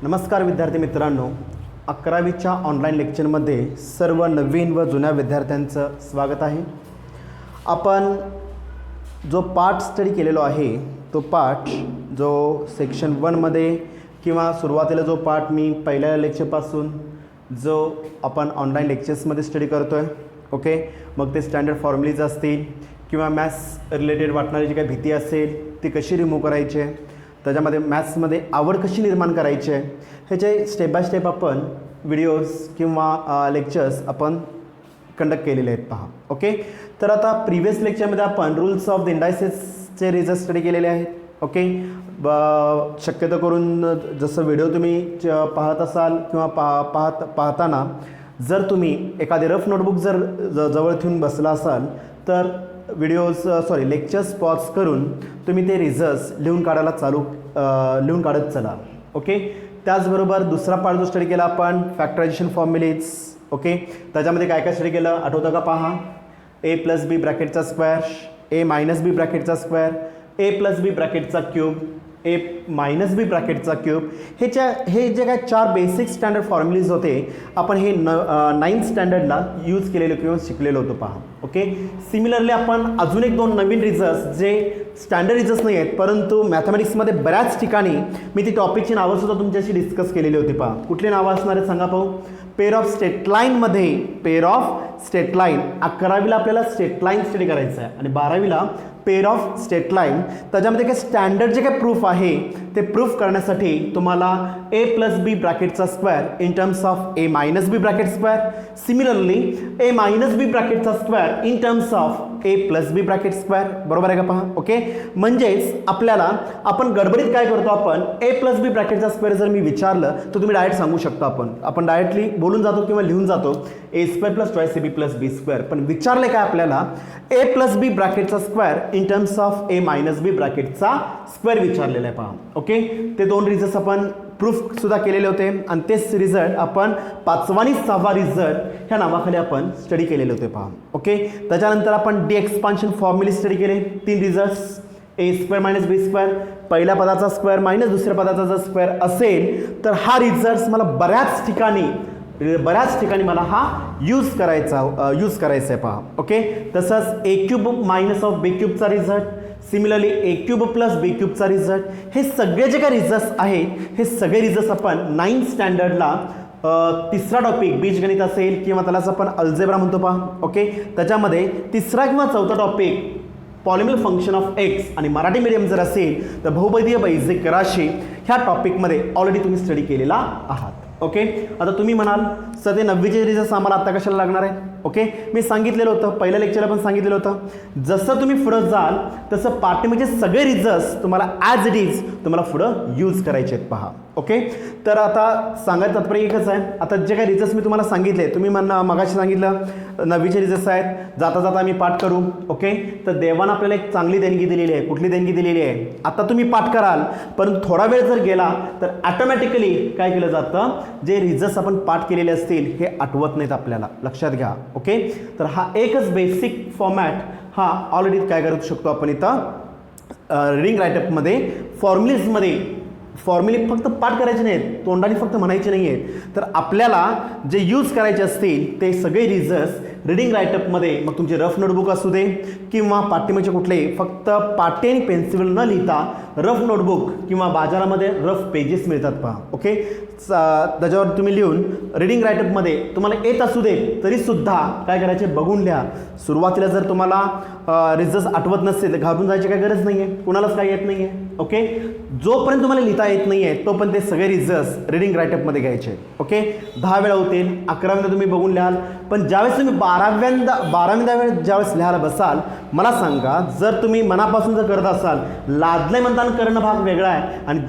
नमस्कार विद्यार्थी मित्रांनो, 11वीच्या ऑनलाईन लेक्चरमध्ये सर्व नवीन व जुन्या विद्यार्थ्यांचं स्वागत आहे. आपण जो पाठ स्टडी केलेलो आहे तो पाठ जो सेक्शन 1मध्ये किंवा सुरुवातीला जो पाठ मी पहिल्या लेक्चरपासून जो आपण ऑनलाईन लेक्चर्समध्ये स्टडी करतो आहे, ओके, मग ते स्टँडर्ड फॉर्म्युलीज असतील किंवा मॅथ्स रिलेटेड वाटणारी जी काही भीती असेल ती कशी रिमूव्ह करायची आहे, त्याच्यामध्ये मॅथ्समध्ये आवड कशी निर्माण करायची आहे, ह्याचे स्टेप बाय स्टेप आपण व्हिडिओज किंवा लेक्चर्स आपण कंडक्ट केलेले आहेत पहा. ओके, तर आता प्रिव्हियस लेक्चरमध्ये आपण रूल्स ऑफ द इंडायसेसचे रिझल्ट स्टडी केलेले आहेत. ओके, शक्यतो करून जसं व्हिडिओ तुम्ही पाहत असाल किंवा पाहताना जर तुम्ही एखादी रफ नोटबुक जर जवळ ठेवून बसला असाल तर लेक्चर्स पॉज करून तुम्ही ते रिझल्ट्स लिहून काढत चला. ओके, त्याचबरोबर दुसरा पार्ट जो स्टडी केला आपण फॅक्टरायझेशन फॉर्म्युलीज. ओके, त्याच्यामध्ये काय काय स्टडी केलं आठवतं का पहा. a+b ब्रॅकेटचा स्क्वेअर, a-b ब्रॅकेटचा स्क्वेअर, a+b ब्रॅकेटचा क्यूब, a-b ब्रॅकेटचा क्यूब, हे जे काय 4 बेसिक स्टँडर्ड फॉर्म्युलीज होते आपण हे 9th स्टँडर्डला यूज केलेलं किंवा शिकलेलं होतं पहा. ओके, सिमिलरली आपण अजून एक 2 नवीन रिझल्ट्स जे स्टँडर्ड रिझल्ट्स नाही आहेत परंतु मॅथमॅटिक्समध्ये बऱ्याच ठिकाणी मी ती टॉपिकची नावंसुद्धा तुमच्याशी डिस्कस केलेली होती पहा. कुठली नावं असणार आहेत सांगा पाहू. पेअर ऑफ स्ट्रेट लाईन 11वीला आपल्याला स्ट्रेट लाईन स्टडी करायचं आहे आणि 12वीला पेअर ऑफ स्ट्रेट लाईन. त्याच्यामध्ये काय स्टँडर्ड जे काय प्रूफ आहे ते प्रूफ करण्यासाठी तुम्हाला a+b ब्रॅकेटचा square in terms of a-b bracket square, similarly a-b ब्रॅकेटचा square in terms of a+b bracket square. बरोबर आहे का पहा. ओके, म्हणजेच आपल्याला आपण गडबडीत काय करतो, आपण a+b ब्रॅकेटचा स्क्वेअर जर मी विचारलं तर तुम्ही डायरेक्ट सांगू शकता. आपण डायरेक्टली बोलून जातो किंवा लिहून जातो a² + 2ab+b². पण विचारले काय आपल्याला a+b ब्रॅकेटचा square in terms of a-b ब्रॅकेटचा स्क्वेअर विचारलेला आहे पहा. ओके, ते 2 रिझल्ट्स आपण प्रूफ सुद्धा केलेले होते आणि तेच रिझल्ट आपण 5वा आणि 6वा रिझल्ट ह्या नावाखाली आपण स्टडी केलेले होते पहा. ओके, त्याच्यानंतर आपण डी एक्सपान्शन फॉर्म्युले स्टडी केले. 3 रिझल्ट्स a² - b², पहिल्या पदाचा स्क्वेअर मायनस दुसऱ्या पदाचा जर स्क्वेअर असेल तर हा रिझल्ट मला बऱ्याच ठिकाणी मला हा यूज करायचा आहे पहा. ओके, तसंच a³ - b³ result, similarly a³ + b³ result, हे सगळे जे काही रिझल्ट्स आहेत हे सगळे रिझल्ट्स आपण 9th स्टँडर्डला तिसरा टॉपिक बीजगणित असेल किंवा त्यालाच आपण अल्जेब्रा म्हणतो पहा. ओके, त्याच्यामध्ये तिसरा किंवा चौथा topic polynomial function of x आणि मराठी मीडियम जर असेल तर बहुपदीय बेसिक राशी ह्या टॉपिकमध्ये ऑलरेडी तुम्ही स्टडी केलेला आहात. ओके, आता तुम्ही म्हणाल सर ते 9वीचे रिझल्ट्स आम्हाला आता कशाला लागणार आहे. ओके, मी सांगितलेलं होतं पहिल्या लेक्चरला पण सांगितलेलं होतं जसं तुम्ही पुढं जाल तसं पाठीमागचे सगळे रिझल्ट्स तुम्हाला ॲज इट इज तुम्हाला पुढं यूज करायचे आहेत पहा. ओके, तर आता सांगायचं तात्पर्य एकच आहे. आता जे काही रिझल्ट्स मी तुम्हाला सांगितले, तुम्ही मगाशी सांगितलं 9वीचे रिझल्ट्स आहेत, जाता जाता आम्ही पाठ करू. ओके, तर देवानं आपल्याला एक चांगली देणगी दिलेली आहे. कुठली देणगी दिलेली आहे, आता तुम्ही पाठ कराल परंतु थोडा वेळ जर गेला तर ॲटोमॅटिकली काय केलं जातं, जे रिझल्ट्स आपण पाठ केलेले असतील हे आठवत नाहीत आपल्याला, लक्षात घ्या. ओके, तर हा एकच बेसिक फॉर्मॅट हा ऑलरेडी काय करू शकतो आपण इथं रीडिंग रायटअपमध्ये फॉर्म्युले फक्त पाठ करायचे नाहीत, तोंडाने फक्त म्हणायचे नाही आहेत, तर आपल्याला जे यूज करायचे असतील ते सगळे रिझल्ट्स रीडिंग रायटअपमध्ये, मग तुमचे रफ नोटबुक असू दे किंवा पाठीमागचे कुठलेही, फक्त पाटी आणि पेन्सिल न लिहिता रफ नोटबुक किंवा बाजारामध्ये रफ पेजेस मिळतात पहा. ओके, त्याच्यावर तुम्ही लिहून रीडिंग रायटअपमध्ये तुम्हाला येत असू दे तरीसुद्धा काय करायचे, बघून लिहा. सुरुवातीला जर तुम्हाला रिझल्ट्स आठवत नसते तर घाबरून जायची काही गरज नाही आहे, कुणालाच काही येत नाही आहे. ओके, जोपर्यंत तुम्हाला लिहिता येत नाही आहे तोपर्यंत ते सगळे रिझल्ट्स रीडिंग रायटअपमध्ये घ्यायचे. ओके, 10 वेळा होतील, 11व्यांदा तुम्ही बघून लिहाल, पण ज्यावेळेस तुम्ही 12व्या वेळेस ज्यावेळेस लिहायला बसाल, मला सांगा जर तुम्ही मनापासून जर करत असाल, लाजले म्हणताना करणं भाग वेगळा आहे आणि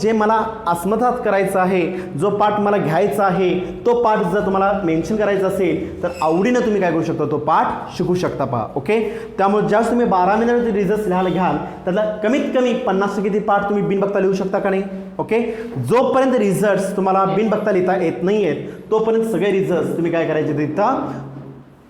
जे मला आत्मसात करायचं आहे, जो पाठ मला घ्यायचा आहे तो पाठ जर तुम्हाला मेन्शन करायचा असेल तर आवडीनं तुम्ही काय करू शकता, तो पाठ शिकू शकता पहा. ओके, त्यामुळे ज्यावेळेस तुम्ही 12व्या रिझल्ट्स लिहायला घ्याल त्याला कमीत कमी 50% ती पाठ तुम्ही बिनबघता लिहू शकता का नाही. ओके, जोपर्यंत रिझल्ट्स तुम्हाला बिनबघता लिहिता येत नाही आहेत तोपर्यंत सगळे रिझल्ट्स तुम्ही काय करायचे, तिथं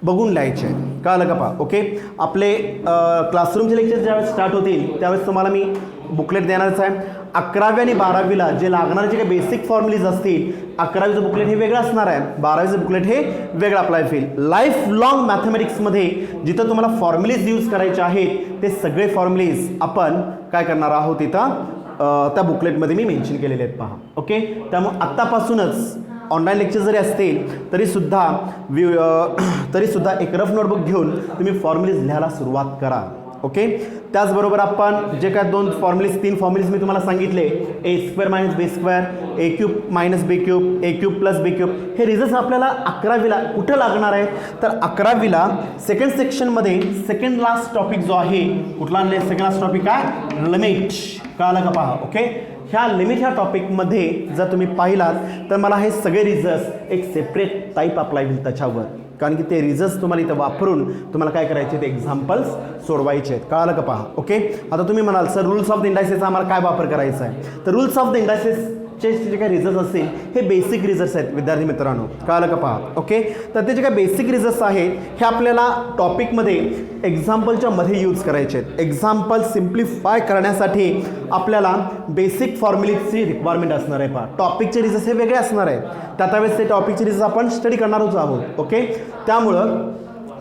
बघून लिहायचे. कळलं का पहा. ओके, आपले क्लासरूमचे लेक्चर ज्यावेळेस स्टार्ट होतील त्यावेळेस तुम्हाला मी बुकलेट देणारच आहे 11वी आणि 12वीला जे लागणारे जे काही बेसिक फॉर्म्युलीज असतील, 11वीचं बुकलेट हे वेगळं असणार आहे, 12वीचं बुकलेट हे वेगळं अप्लाय होईल. लाईफ लॉंग मॅथमॅटिक्समध्ये जिथं तुम्हाला फॉर्म्युलीज यूज करायचे आहेत ते सगळे फॉर्म्युलीज आपण काय करणार आहोत इथं त्या बुकलेटमध्ये मी मेन्शन केलेले आहेत पहा. ओके, त्यामुळे आत्तापासूनच ऑनलाईन लेक्चर जरी असतील तरीसुद्धा एक रफ नोटबुक घेऊन तुम्ही फॉर्म्युलीज लिहायला सुरुवात करा. ओके, त्याचबरोबर आपण जे काय तीन फॉर्म्युलीज मी तुम्हाला सांगितले, a² - b², a³ - b³, a³ + b³, हे रिझल्ट आपल्याला 11वीला कुठं लागणार आहे तर 11वीला सेकंड सेक्शनमध्ये सेकंड लास्ट टॉपिक जो आहे, कुठला आणले सेकंड लास्ट टॉपिक आहे लिमिट, कळालं का पहा. ओके, ह्या लिमिट ह्या टॉपिकमध्ये जर तुम्ही पाहिलात तर मला हे सगळे रिझल्ट एक सेपरेट टाईप अप्लाय होईल त्याच्यावर, कारण की ते रिझल्ट तुम्हाला इथं वापरून तुम्हाला काय करायचे ते एक्झाम्पल्स सोडवायचे आहेत, कळालं का पहा. ओके, आता तुम्ही म्हणाल सर रूल्स ऑफ द इंडायसेसचा आम्हाला काय वापर करायचा आहे, तर रूल्स ऑफ द इंडायसेसचे जे काही रिझल्ट असतील हे बेसिक रिझल्ट्स आहेत विद्यार्थी मित्रांनो, कळालं का पहा. ओके, तर ते जे काही बेसिक रिझल्ट्स आहेत हे आपल्याला टॉपिकमध्ये एक्झाम्पलच्या मध्ये यूज करायचे आहेत. एक्झाम्पल सिम्प्लिफाय करण्यासाठी आपल्याला बेसिक फॉर्म्युलीजची रिक्वायरमेंट असणार आहे पहा. टॉपिकचे रिझल्ट्स हे वेगळे असणार आहेत, त्यावेळेस ते टॉपिकचे रिझल्ट आपण स्टडी करणारच आहोत. ओके, त्यामुळं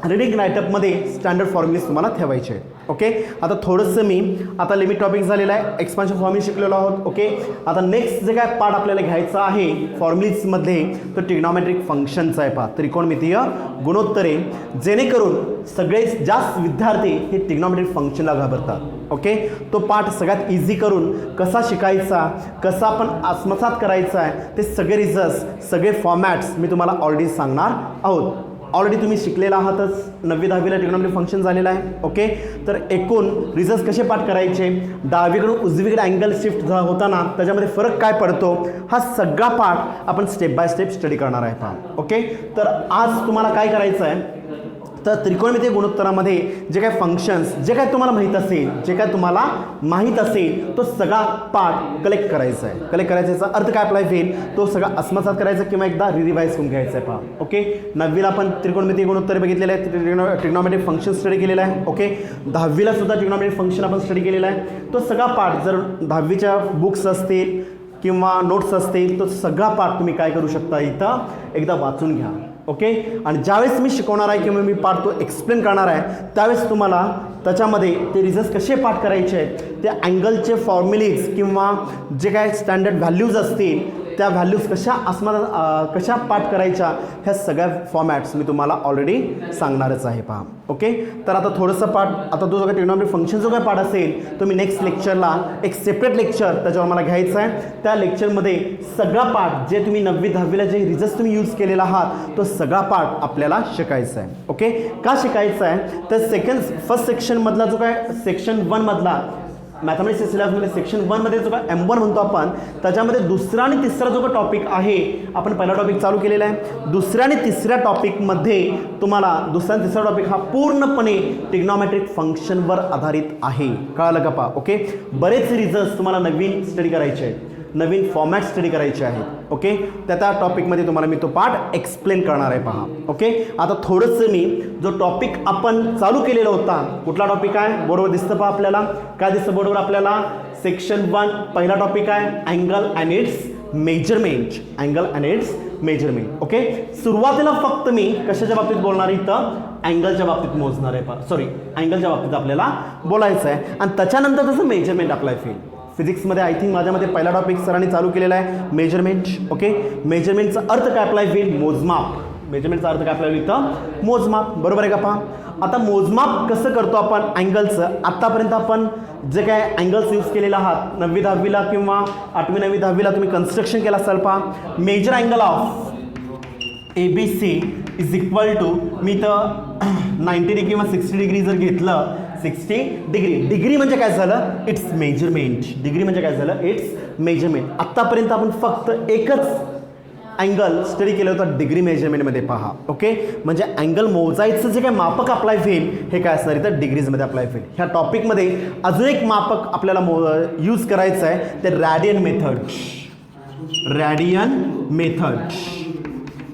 रीडिंग रायटअपमध्ये स्टँडर्ड फॉर्म्युलीज तुम्हाला ठेवायचे आहेत. ओके, आता थोडंसं मी आता लिमिट टॉपिक झालेला आहे, एक्सपान्शन फॉर्म्युला शिकलेलो आहोत. ओके, आता नेक्स्ट जे काय पार्ट आपल्याला घ्यायचा आहे फॉर्म्युलीजमध्ये तो ट्रिग्नॉमेट्रिक फंक्शनचा आहे पहा, त्रिकोणमितीय गुणोत्तरे, जेणेकरून सगळे जास्त विद्यार्थी हे ट्रिग्नॉमेट्रिक फंक्शनला घाबरतात. ओके, तो पार्ट सगळ्यात इझी करून कसा शिकायचा, कसा आपण आत्मसात करायचा आहे, ते सगळे रिझल्ट सगळे फॉर्मॅट्स मी तुम्हाला ऑलरेडी सांगणार आहोत. ऑलरेडी तुम्ही शिकलेला आहातच, 9वी 10वीला ट्रिग्नॉमेट्रिक फंक्शन झालेलं आहे. ओके, तर एकूण रिझल्ट कसे पाठ करायचे, डावीकडून उजवीकडे अँगल शिफ्ट होताना त्याच्यामध्ये फरक काय पडतो, हा सगळा पाठ आपण स्टेप बाय स्टेप स्टडी करणार आहे पहा. ओके, तर आज तुम्हाला काय करायचं आहे तर त्रिकोणमितीय गुणोत्तरामध्ये जे काय फंक्शन्स जे काय तुम्हाला माहीत असेल तो सगळा पार्ट कलेक्ट करायचा आहे. कलेक्ट करायचा याचा अर्थ काय अप्लाय होईल, तो सगळा आत्मसात करायचा किंवा एकदा रिवाइज करून घ्यायचा आहे पहा. ओके, 9वीला आपण त्रिकोणमितीय गुणोत्तरे बघितलेले आहेत, ट्रिग्नॉमेट्रिक फंक्शन स्टडी केलेला आहे. ओके, 10वीला सुद्धा ट्रिग्नॉमेट्रिक फंक्शन आपण स्टडी केलेला आहे. तो सगळा पार्ट जर 10वीच्या बुक्स असतील किंवा नोट्स असतील तो सगळा पार्ट तुम्ही काय करू शकता, इथं एकदा वाचून घ्या. ओके, आणि ज्यावेळेस मी शिकवणार आहे किंवा मी पार्ट तो एक्सप्लेन करणार आहे त्यावेळेस तुम्हाला त्याच्यामध्ये ते रिझल्ट कसे पाठ करायचे आहेत, ते अँगलचे फॉर्म्युलीज किंवा जे काय स्टँडर्ड व्हॅल्यूज असतील त्या व्हॅल्यूज कशा पाठ करायच्या ह्या सगळ्या फॉर्मॅट्स मी तुम्हाला ऑलरेडी सांगणारच आहे पहा. ओके, तर आता थोडंसं पाठ, आता जो काही ट्रिग्नॉमेट्रिक फंक्शन जो काय पाठ असेल तो मी नेक्स्ट लेक्चरला एक सेपरेट लेक्चर त्याच्यावर मला घ्यायचं आहे. त्या लेक्चरमध्ये सगळा पाठ जे तुम्ही 9वी 10वीला जे रिझल्ट तुम्ही यूज केलेला आहात तो सगळा पाठ आपल्याला शिकायचा आहे. ओके, का शिकायचा आहे तर फर्स्ट सेक्शनमधला जो काय सेक्शन 1 मधला मॅथमॅटिक्सच्या सिलेबसमध्ये सेक्शन 1 मध्ये जो काय M1 म्हणतो आपण, त्याच्यामध्ये दुसरा आणि तिसरा जो काही टॉपिक आहे, आपण पहिला टॉपिक चालू केलेला आहे, दुसऱ्या आणि तिसऱ्या टॉपिकमध्ये तुम्हाला दुसरा आणि तिसरा टॉपिक हा पूर्णपणे ट्रिग्नॉमेट्रिक फंक्शनवर आधारित आहे, कळालं का पहा. ओके, बरेच रिझल्ट तुम्हाला नवीन स्टडी करायचे आहेत, नवीन फॉर्मॅट स्टडी करायचे आहेत. ओके, त्या टॉपिकमध्ये तुम्हाला मी तो पार्ट एक्सप्लेन करणार आहे पहा. ओके, आता थोडंसं मी जो टॉपिक आपण चालू केलेला होता, कुठला टॉपिक आहे बोर्डवर दिसतं पहा आपल्याला, काय दिसतं बोर्डवर आपल्याला, सेक्शन 1 पहिला टॉपिक आहे angle and it's measurement, angle and it's measurement. Okay, सुरुवातीला फक्त मी कशाच्या बाबतीत बोलणार इथं, अँगलच्या बाबतीत मोजणार आहे, अँगलच्या बाबतीत आपल्याला बोलायचं आहे आणि त्याच्यानंतर त्याचं मेजरमेंट अप्लाय होईल. फिजिक्समध्ये आय थिंक माझ्यामध्ये पहिला टॉपिक सरांनी चालू केलेला आहे मेजरमेंट. ओके, मेजरमेंटचा अर्थ काय अप्लाय होईल, मोजमाप. मेजरमेंटचा अर्थ काय अप्लाय होईल इथं, मोजमाप, बरोबर आहे का पहा. आता मोजमाप कसं करतो आपण अँगलचं, आत्तापर्यंत आपण जे काय अँगल्स यूज केलेला आहात 9वी 10वीला किंवा 8वी 9वी 10वीला तुम्ही कन्स्ट्रक्शन केला असाल पहा, major angle of ABC is equal to, मी तर 90 डिग्री किंवा 60 डिग्री जर घेतलं, 60 डिग्री, डिग्री म्हणजे काय झालं, इट्स मेजरमेंट, डिग्री म्हणजे काय झालं, इट्स मेजरमेंट. आत्तापर्यंत आपण फक्त एकच अँगल स्टडी केलं होतं डिग्री मेजरमेंटमध्ये पहा. ओके, म्हणजे अँगल मोजायचं जे काय मापक अप्लाय होईल हे काय असणार इथं डिग्रीजमध्ये अप्लाय होईल. ह्या टॉपिकमध्ये अजून एक मापक आपल्याला यूज करायचं आहे, ते radian method. Radian method,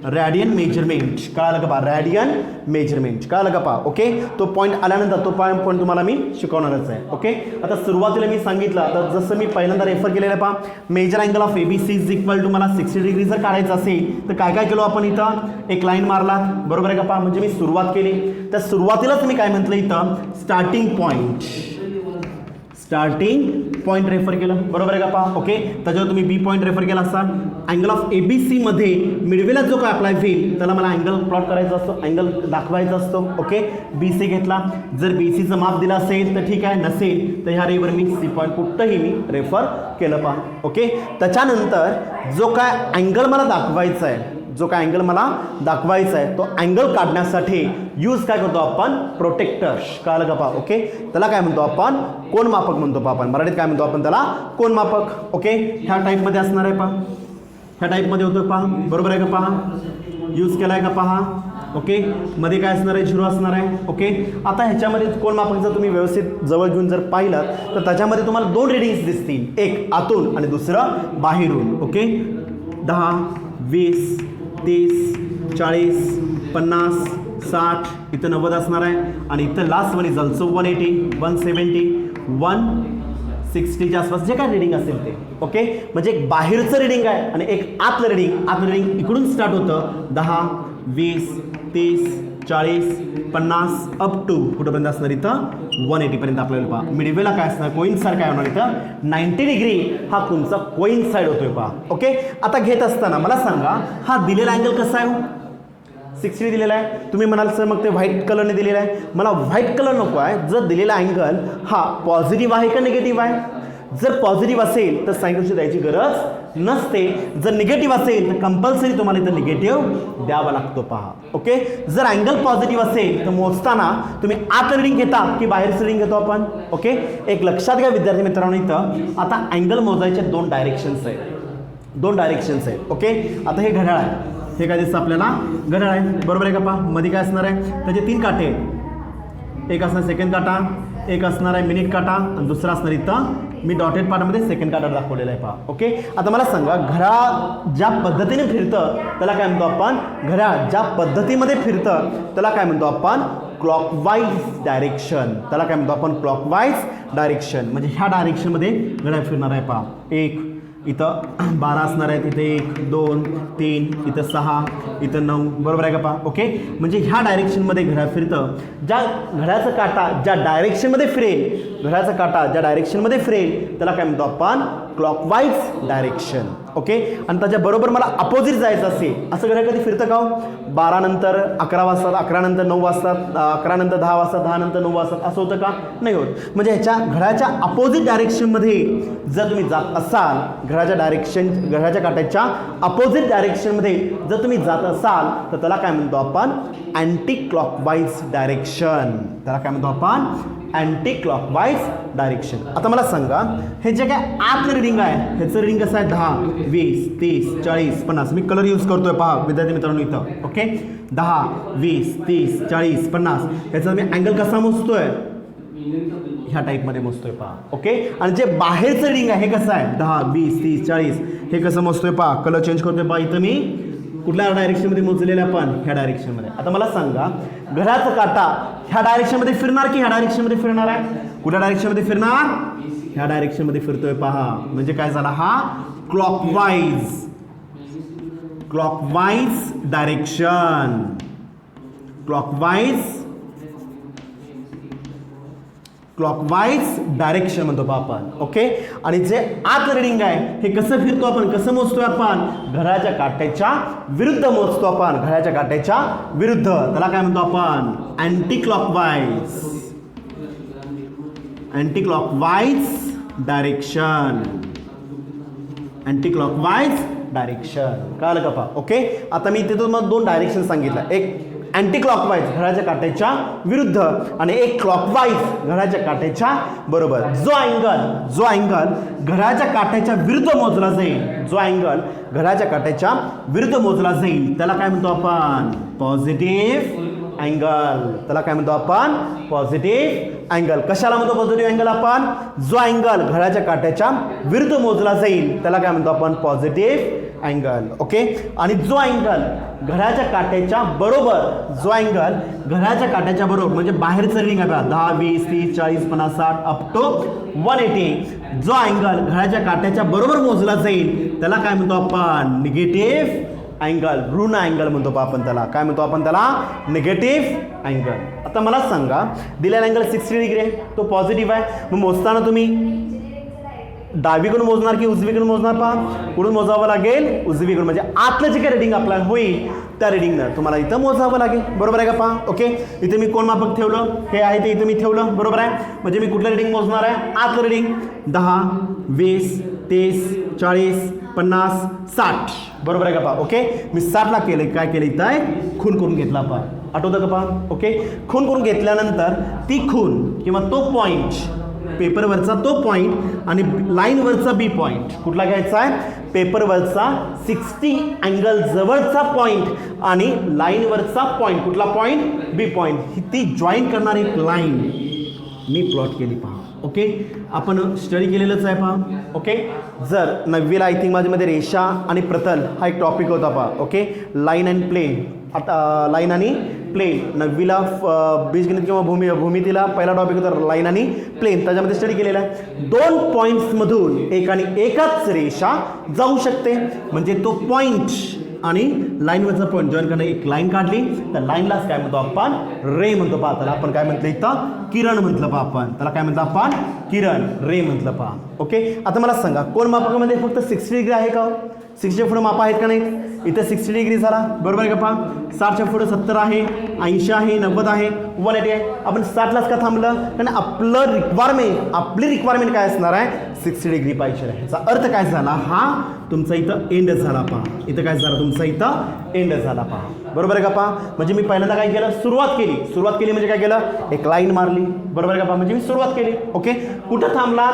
radian measurement. कळालं का पहा, रॅडियन मेजरमेंट. कळालं का पहा. ओके, तो पॉईंट आल्यानंतर तो पॉईंट तुम्हाला मी शिकवणारच आहे. ओके, आता सुरुवातीला मी सांगितलं, आता जसं मी पहिल्यांदा रेफर केलेलं आहे पहा, major angle of ABC is equal to मला 60 डिग्री जर काढायचं असेल तर काय काय केलो आपण, इथं एक लाईन मारला, बरोबर आहे का पहा. म्हणजे मी सुरुवात केली, त्या सुरुवातीलाच मी काय म्हटलं, इथं स्टार्टिंग पॉईंट रेफर केलं, बरोबर आहे का पहा. ओके, त्याच्यावर तुम्ही बी पॉईंट रेफर केला असाल. अँगल ऑफ ABC मध्ये मिडवेला जो काय अप्लाय होईल त्याला मला अँगल प्लॉट करायचा असतो, अँगल दाखवायचा असतो. ओके, BC घेतला, जर BCचं माप दिलं असेल तर ठीक आहे, नसेल तर ह्या रेवर मी सी पॉईंट कुठंही मी रेफर केलं पहा. ओके, त्याच्यानंतर जो काय अँगल मला दाखवायचा आहे, तो अँगल काढण्यासाठी यूज काय करतो आपण, प्रोटेक्टर. कळालं का पहा. ओके, त्याला काय म्हणतो आपण, कोन मापक म्हणतो पहा. आपण मराठीत काय म्हणतो आपण त्याला, कोन मापक. ओके, ह्या टाईपमध्ये असणार आहे पहा, ह्या टाईपमध्ये होतो पहा, बरोबर आहे का पहा, यूज केला आहे का पहा. ओके, मध्ये काय असणार आहे, 0 असणार आहे. ओके, आता ह्याच्यामध्ये कोन मापक जर तुम्ही व्यवस्थित जवळ घेऊन जर पाहिलं तर त्याच्यामध्ये तुम्हाला 2 रिडिंग्स दिसतील, एक आतून आणि दुसरं बाहेरून. ओके, 10, 20, 30, 40, 50, 60, इथं 90 असणार आहे, आणि इथं लास्ट वन इज ऑल्सो 180, 170, 160च्या आसपास जे काय रिडिंग असेल ते. ओके, म्हणजे एक बाहेरचं रिडिंग आहे आणि एक आतलं रिडिंग इकडून स्टार्ट होतं, 10, 20, 30, 40, 50 अप टू कुठंपर्यंत असणार, इथं 180 पर्यंत आपल्याला पहा. मिडवेला काय असणार, कोइन्साइड काय होणार, इथं 90 डिग्री हा तुमचा कोइन्साइड होतोय पहा. ओके, आता घेत असताना मला सांगा, हा दिलेला अँगल कसा आहे, 60 दिलेला आहे. तुम्ही म्हणाल सर मग ते व्हाईट कलरने दिलेला आहे, मला व्हाईट कलर नको आहे. जर दिलेला अँगल हा पॉझिटिव्ह आहे का निगेटिव्ह आहे, जर पॉझिटिव्ह असेल तर साइन द्यायची गरज नसते, जर निगेटिव्ह असेल तर कंपल्सरी तुम्हाला इथं निगेटिव्ह द्यावा लागतो पहा. ओके, जर अँगल पॉझिटिव्ह असेल तर मोजताना तुम्ही आत रिडिंग घेता की बाहेरचं रिडिंग घेतो आपण. ओके, एक लक्षात घ्या विद्यार्थी मित्रांनो, इथं आता अँगल मोजायचे 2 डायरेक्शन्स आहेत. ओके, आता हे घड्याळ आहे, हे काय दिसतं आपल्याला, घड्याळ आहे, बरोबर आहे का पहा. मध्ये काय असणार आहे, त्याचे 3 काटे आहेत, एक असणार सेकंड काटा, एक असणार आहे मिनिट काटा, आणि दुसरा असणार इथं मी डॉटेड पार्टमध्ये सेकंड काटा दाखवलेला आहे पहा. ओके, आता मला सांगा, घड्याळ ज्या पद्धतीने फिरतं त्याला काय म्हणतो आपण, घड्याळ ज्या पद्धतीमध्ये फिरतं त्याला काय म्हणतो आपण, क्लॉकवाईज डायरेक्शन. त्याला काय म्हणतो आपण, क्लॉकवाईज डायरेक्शन. म्हणजे ह्या डायरेक्शनमध्ये घड्याळ फिरणार आहे पहा. एक इथं 12 असणार आहेत, इथे 1, 2, 3, इथं 6, इथं 9, बरोबर आहे का पहा. ओके, म्हणजे ह्या डायरेक्शनमध्ये घड्याळ फिरतं. ज्या घड्याळाचा काटा ज्या डायरेक्शनमध्ये फिरेल, त्याला काय म्हणतो आपण, क्लॉकवाईज डायरेक्शन. ओके, आणि त्याच्याबरोबर मला अपोजिट जायचं असेल, असं घड्याळ कधी फिरतं का, 12 नंतर 11 वाजतात, 11 नंतर 9 वाजतात, 11 नंतर 10 वाजतात, 10 नंतर 9 वाजतात, असं होतं का, नाही होत. म्हणजे ह्याच्या घड्याळाच्या अपोजिट डायरेक्शनमध्ये जर तुम्ही जात असाल, घड्याळाच्या काट्याच्या अपोजिट डायरेक्शनमध्ये जर तुम्ही जात असाल तर त्याला काय म्हणतो आपण, अँटी क्लॉकवाईज डायरेक्शन. त्याला काय म्हणतो आपण, अँटी क्लॉकवाईज डायरेक्शन. आता मला सांगा, हे जे काय आतलं रिडिंग आहे ह्याचं रिडिंग कसं आहे, 10, 20, 30, 40, 50. मी कलर यूज करतोय पहा विद्यार्थी मित्रांनो इथं. ओके, 10, 20, 30, 40, 50. ह्याचा मी अँगल कसा मोजतोय, ह्या टाईपमध्ये मोजतोय पहा. ओके, आणि जे बाहेरचं रिडिंग आहे हे कसं आहे, 10, 20, 30, 40, हे कसं मोजतोय पहा, कलर चेंज करतोय पहा. इथं मी कुठल्या डायरेक्शनमध्ये मोजलेलं आपण, ह्या डायरेक्शनमध्ये. आता मला सांगा, घड्याळाचा काटा ह्या डायरेक्शनमध्ये फिरणार की ह्या डायरेक्शनमध्ये फिरणार आहे, कुठल्या डायरेक्शनमध्ये फिरणार, ह्या डायरेक्शनमध्ये फिरतोय पहा. म्हणजे काय झाला, हा क्लॉकवाईज डायरेक्शन, क्लॉकवाईज डायरेक्शन म्हणतो पहा आपण. ओके, आणि जे आत रिडिंग आहे हे कसं फिरतो आपण, कसं मोजतोय आपण, घड्याळाच्या काट्याच्या विरुद्ध मोजतो आपण, घड्याळाच्या काट्याच्या विरुद्ध. त्याला काय म्हणतो आपण, अँटी क्लॉकवाईज डायरेक्शन. कळालं का पहा. ओके, आता मी इथे तुम्हाला 2 डायरेक्शन सांगितलं, एक अँटी क्लॉकवाईज घड्याळाच्या काट्याच्या विरुद्ध आणि एक क्लॉकवाईज घड्याळाच्या काट्याच्या बरोबर. जो अँगल घड्याळाच्या काट्याच्या विरुद्ध मोजला जाईल, त्याला काय म्हणतो आपण, पॉझिटिव्ह अँगल. कशाला म्हणतो पॉझिटिव्ह अँगल आपण, जो अँगल घड्याळाच्या काट्याच्या विरुद्ध मोजला जाईल त्याला काय म्हणतो आपण, पॉझिटिव्ह अँगल. ओके, आणि जो अँगल घड्याच्या काट्याच्या बरोबर, जो अँगल घड्याच्या काट्याच्या बरोबर म्हणजे बाहेरचं रिडिंग आहे बघा, 10, 20, 30, 40, 50, 60 अप टू 180, जो अँगल घड्याच्या काट्याच्या बरोबर मोजला जाईल त्याला काय म्हणतो आपण? निगेटिव्ह अँगल, ऋण अँगल म्हणतो आपण त्याला. काय म्हणतो आपण त्याला? Negative angle. आता मला सांगा, दिलेला अँगल 60 डिग्री आहे, तो पॉझिटिव्ह आहे, मग मोजताना तुम्ही डावीकडून मोजणार की उजवीकडून मोजणार? पहा, कुठून मोजावं लागेल? उजवीकडून. म्हणजे आतलं जे काही रिडिंग आपल्याला होईल त्या रिडिंगनं तुम्हाला इथं मोजावं लागेल. बरोबर आहे का? पहा, ओके, इथे मी कोण मापक ठेवलं? हे आहे ते इथे मी ठेवलं. बरोबर आहे, म्हणजे मी कुठलं रिडिंग मोजणार आहे? आतलं रिडिंग. 10, 20, 30, 40, 50, 60. बरोबर आहे का? पहा, ओके, मी 60ला केलं. काय केलं? इथं खून करून घेतला. पहा, आठवतं का? पहा, ओके, खून करून घेतल्यानंतर ती खून किंवा तो पॉईंट, पेपरवरचा तो पॉईंट आणि लाईनवरचा बी पॉईंट कुठला घ्यायचा आहे? पेपरवरचा 60 अँगल जवळचा पॉईंट आणि लाईनवरचा पॉईंट कुठला पॉईंट? बी पॉईंट. ही ती जॉईन करणारी एक लाईन मी प्लॉट केली. पहा, ओके, आपण स्टडी केलेलंच आहे. पहा, ओके, जर 9वीला आय थिंक माझ्यामध्ये रेषा आणि प्रतल हा एक टॉपिक होता. पहा, ओके, लाईन अँड प्लेन. आता लाईन आणि प्लेन 9वीला बीजगणित किंवा भूमितीला पहिला टॉपिक होता लाईन आणि प्लेन, त्याच्यामध्ये स्टडी केलेला आहे. 2 पॉईंट्समधून एक आणि एकाच रेषा जाऊ शकते, म्हणजे तो पॉईंट आणि लाईनवरचा पॉईंट जॉईन करणे. एक लाईन काढली तर लाईनलाच काय म्हणतो आपण? रे म्हणतो. पहा, त्याला आपण काय म्हटलं इथं? किरण म्हटलं. पहा, आपण त्याला काय म्हटलं? आपण किरण, रे म्हटलं. पहा, ओके, आता मला सांगा, कोण मापकामध्ये फक्त 60 डिग्री आहे का? 60च्या पुढे माप आहेत का नाही? इथे 60 डिग्री झाला. बरोबर आहे का? पहा, 60च्या पुढे 70 आहे, 80 आहे, 90 आहे, 180 आहे. आपण 60लाच का थांबलं? कारण आपली रिक्वायरमेंट काय असणार आहे? 60 डिग्री पाहिजे आहे. याचा अर्थ काय झाला? हा तुमचा इथं एंड झाला. पहा, इथं काय झालं? तुमचा इथं एंड झाला. पहा, बरोबर आहे का? पहा, म्हणजे मी पहिल्यांदा काय केलं? सुरुवात केली म्हणजे काय केलं? एक लाईन मारली. बरोबर आहे का? पहा, म्हणजे मी सुरुवात केली. ओके, कुठं थांबला?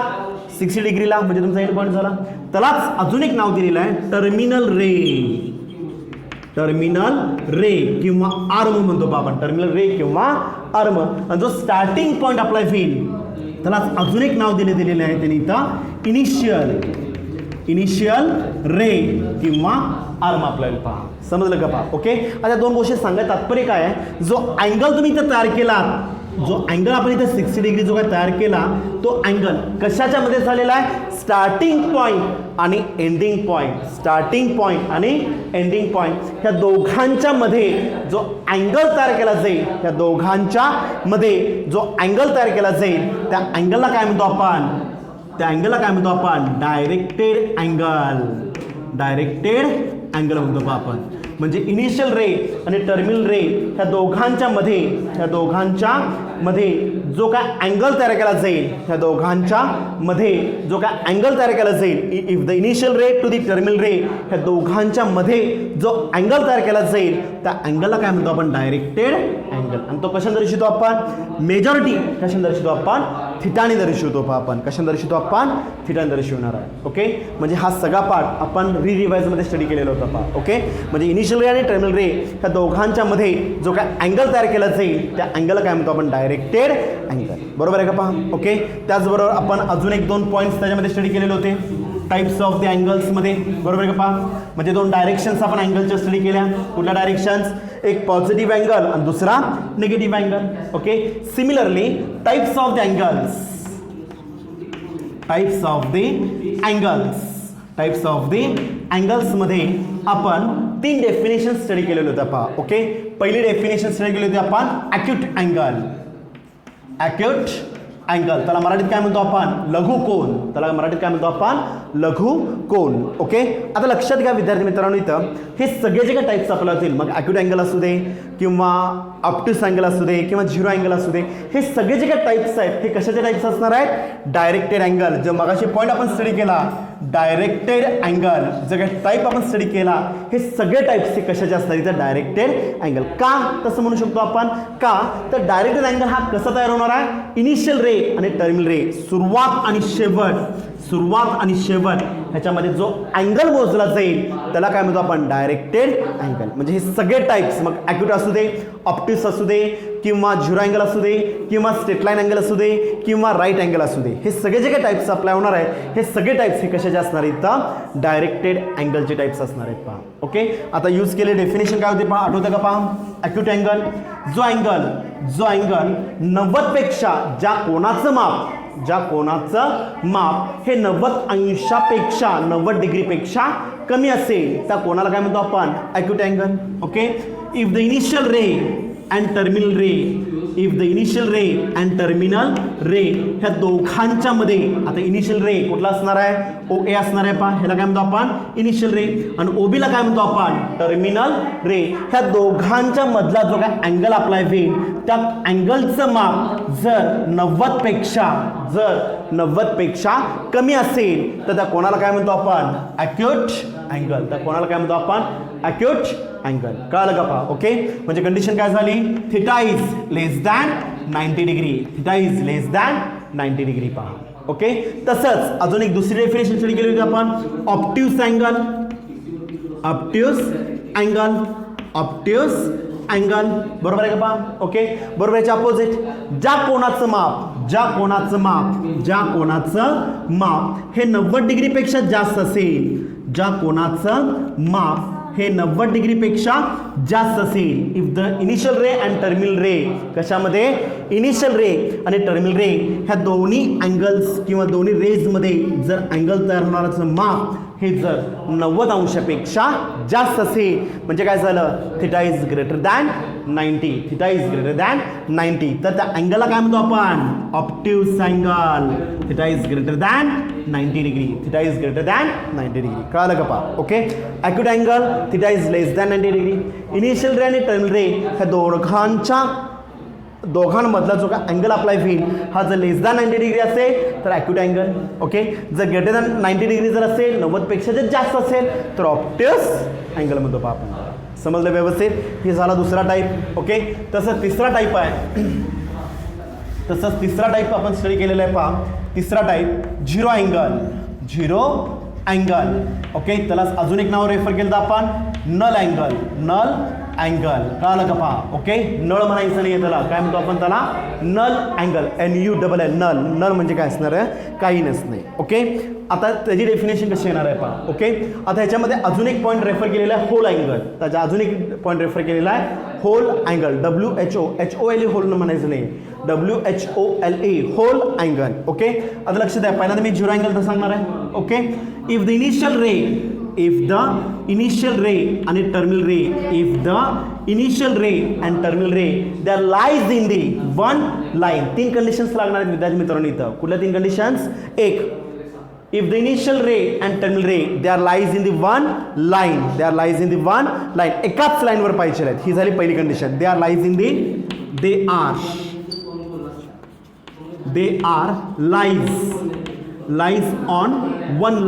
60 डिग्रीला, म्हणजे तुमचा एंड पॉईंट झाला. त्यालाच अजून एक नाव दिलेलं आहे, टर्मिनल रे. टर्मिनल रे किंवा आर्म म्हणतो आपण. टर्मिनल रे किंवा आर्म. आणि जो स्टार्टिंग पॉईंट अप्लाय होईल त्यालाच अजून एक नाव दिलेलं आहे त्यांनी इथं, इनिशियल रे किंवा आर्म अप्लाय. पहा, समजलं का? पहा, ओके, आता 2 गोष्टी सांगायचं तात्पर्य काय आहे? जो अँगल तुम्ही इथं तयार केला, जो अँगल आपण इथे 60 डिग्री जो काय तयार केला, तो अँगल कशाच्या मध्ये झालेला आहे? स्टार्टिंग पॉईंट आणि एंडिंग पॉईंट. स्टार्टिंग पॉईंट आणि एंडिंग पॉईंट ह्या दोघांच्या मध्ये जो अँगल तयार केला जाईल, त्या दोघांच्या मध्ये जो अँगल तयार केला जाईल त्या अँगलला काय म्हणतो आपण? त्या अँगलला काय म्हणतो आपण? Directed angle. डायरेक्टेड अँगल म्हणतो आपण. म्हणजे इनिशियल रे आणि टर्मिनल रे ह्या दोघांच्या मध्ये जो काय अँगल तयार केला जाईल, ह्या दोघांच्या मध्ये जो काय अँगल तयार केला जाईल, if the initial ray to the terminal ray, ह्या दोघांच्या मध्ये जो अँगल तयार केला जाईल त्या अँगलला काय म्हणतो आपण? Directed angle. आणि तो कशाने दर्शवतो आपण? मेजॉरिटी कशाने दर्शवतो आपण? थिटाने दर्शवतो. आपण कशाने दर्शवतो? आपण थिटाने दर्शवणार आहे. ओके, म्हणजे हा सगळा पार्ट आपण रिवाइजमध्ये स्टडी केलेला होता. पहा, ओके, म्हणजे इनिशियल रे आणि टर्मिनल रे ह्या दोघांच्या मध्ये जो काय अँगल तयार केला जाईल त्या अँगलला काय म्हणतो आपण? Directed angle. बरोबर आहे का? पहा, ओके, त्याचबरोबर आपण अजून 1-2 पॉईंट्स त्याच्यामध्ये स्टडी केलेले होते टाइप्स ऑफ द अँगल्समध्ये. बरोबर आहे का? पहा, म्हणजे 2 डायरेक्शन्स आपण अँगलच्या स्टडी केल्या. कुठल्या डायरेक्शन्स? एक पॉझिटिव्ह अँगल आणि दुसरा negative angle. Okay, similarly types of the angles, types of the अँगल्समध्ये आपण 3 डेफिनेशन स्टडी केलेले होते. पहा, ओके, पहिली डेफिनेशन स्टडी केली होती आपण ॲक्यूट अँगल. ॲक्यूट अँगल त्याला मराठीत काय म्हणतो आपण? लघु कोन. त्याला मराठीत काय म्हणतो आपण? लघु कोन. ओके, आता लक्षात घ्या विद्यार्थी मित्रांनो, इथं हे सगळे जे काही टाईप्स आपल्याला होतील, मग ॲक्यूट अँगल असू दे किंवा ऑप्टिस अँगल असू दे किंवा झिरो अँगल असू दे, हे सगळे जे काही टाईप्स आहेत हे कशाचे टाईप्स असणार आहेत? Directed angle. जो मगाशी पॉईंट आपण स्टडी केला डायरेक्टेड अँगल, जे काही टाईप आपण स्टडी केला हे सगळे टाईप्स हे कशाचे असतात? इथं डायरेक्टेड अँगल. का तसं म्हणू शकतो आपण? का तर डायरेक्टेड अँगल हा कसा तयार होणार आहे? इनिशियल रे आणि टर्मिनल रे, सुरुवात आणि शेवट ह्याच्यामध्ये जो अँगल मोजला जाईल त्याला काय म्हणतो आपण डायरेक्टेड अँगल. म्हणजे हे सगळे टाईप्स मग ॲक्युट असू दे, ऑप्टिक्स असू दे किंवा झिरो अँगल असू दे किंवा स्ट्रेट लाईन अँगल असू दे किंवा राईट अँगल असू दे, हे सगळे जे काही टाईप्स अप्लाय होणार आहेत हे सगळे टाईप्स हे कशाचे असणार आहेत तर डायरेक्टेड अँगलचे टाईप्स असणार आहेत पहा. ओके, आता यूज केले डेफिनेशन काय होते पहा, आठवतं का पहा. ॲक्युट अँगल जो अँगल 90 पेक्षा ज्या कोणाचं माप हे 90 अंशापेक्षा 90 डिग्रीपेक्षा कमी असेल त्या कोणाला काय म्हणतो आपण acute angle. Okay, if the initial ray and terminal ray ह्या दोघांच्या मध्ये, आता इनिशियल रे कुठला असणार आहे, ओ ए असणार आहे पहा, ह्याला काय म्हणतो आपण इनिशियल रे, आणि ओबीला काय म्हणतो आपण टर्मिनल रे. ह्या दोघांच्या मधला जो काय अँगल अप्लाय होईल त्या अँगलचं माप जर 90 पेक्षा कमी असेल तर त्या कोणाला काय म्हणतो आपण ॲक्यूट अँगल. त्या कोणाला काय म्हणतो आपण ॲक्यूट अँगल. कळलं का पहा. ओके, म्हणजे कंडिशन काय झाली, theta is less than 90 degree पहा. ओके, तसंच अजून एक दुसरी डेफिनेशन स्टडी केली होती आपण, ऑप्टिव्स अँगल बरोबर आहे का पहा. ओके, बरोबर याच्या अपोजिट ज्या कोणाचं माप हे 90 डिग्रीपेक्षा जास्त असेल, ज्या कोणाचं माप हे 90 डिग्रीपेक्षा जास्त असेल, if the initial ray and terminal ray, कशामध्ये इनिशियल रे आणि टर्मिनल रे ह्या दोन्ही अँगल्स किंवा दोन्ही रेजमध्ये जर अँगल तयार होणाराचं माप हे जर 90 अंशापेक्षा जास्त असेल, म्हणजे काय झालं, थिटा इज ग्रेटर दॅन 90, तर त्या अँगलला काय म्हणतो आपण obtuse angle. Theta is greater than 90 degree. कळलं का पहा. Okay, acute angle theta is less than 90 degree. Initial ray आणि टर्मिनल रे ह्या दोघांमधला जो काय अँगल अप्लाय होईल हा जर लेस दॅन 90 डिग्री असेल तर ॲक्यूट अँगल. ओके, जर ग्रेटर दॅन 90 डिग्री जर असेल, 90 पेक्षा जर जास्त असेल तर ऑप्टिव्स अँगल म्हणतो पहा आपण. समजलं व्यवस्थित. हे झाला दुसरा टाईप. ओके, तसंच तिसरा टाईप आपण स्टडी केलेला आहे पहा. तिसरा टाईप झिरो अँगल. ओके, त्याला अजून एक नाव रेफर केलं तर आपण नल अँगल. कळलं का पहा. ओके, नळ म्हणायचं नाही त्याला, काय म्हणतो आपण त्याला नल अँगल, NULL नल म्हणजे काय असणार आहे, काही नसणे. ओके, आता त्याची डेफिनेशन कशी येणार आहे पहा. ओके, आता ह्याच्यामध्ये अजून एक पॉईंट रेफर केलेला आहे होल अँगल. त्याचा अजून एक पॉईंट रेफर केलेला आहे होल अँगल, HOLE होल म्हणायचं नाही, WHOLE होल अँगल. ओके, आता लक्ष द्या, पहिल्यांदा मी झिरो अँगल तर सांगणार आहे. Okay, if the initial ray आणि terminal ray, they are lies in the one line. 3 conditions लागणार आहेत विद्यार्थी मित्रांनो इथं. कुठल्या 3 कंडिशन्स, एक, if the initial ray and terminal ray they are lies in the one line, एकाच लाईन वर पाहिजे आहेत. ही झाली पहिली condition. they are lies on one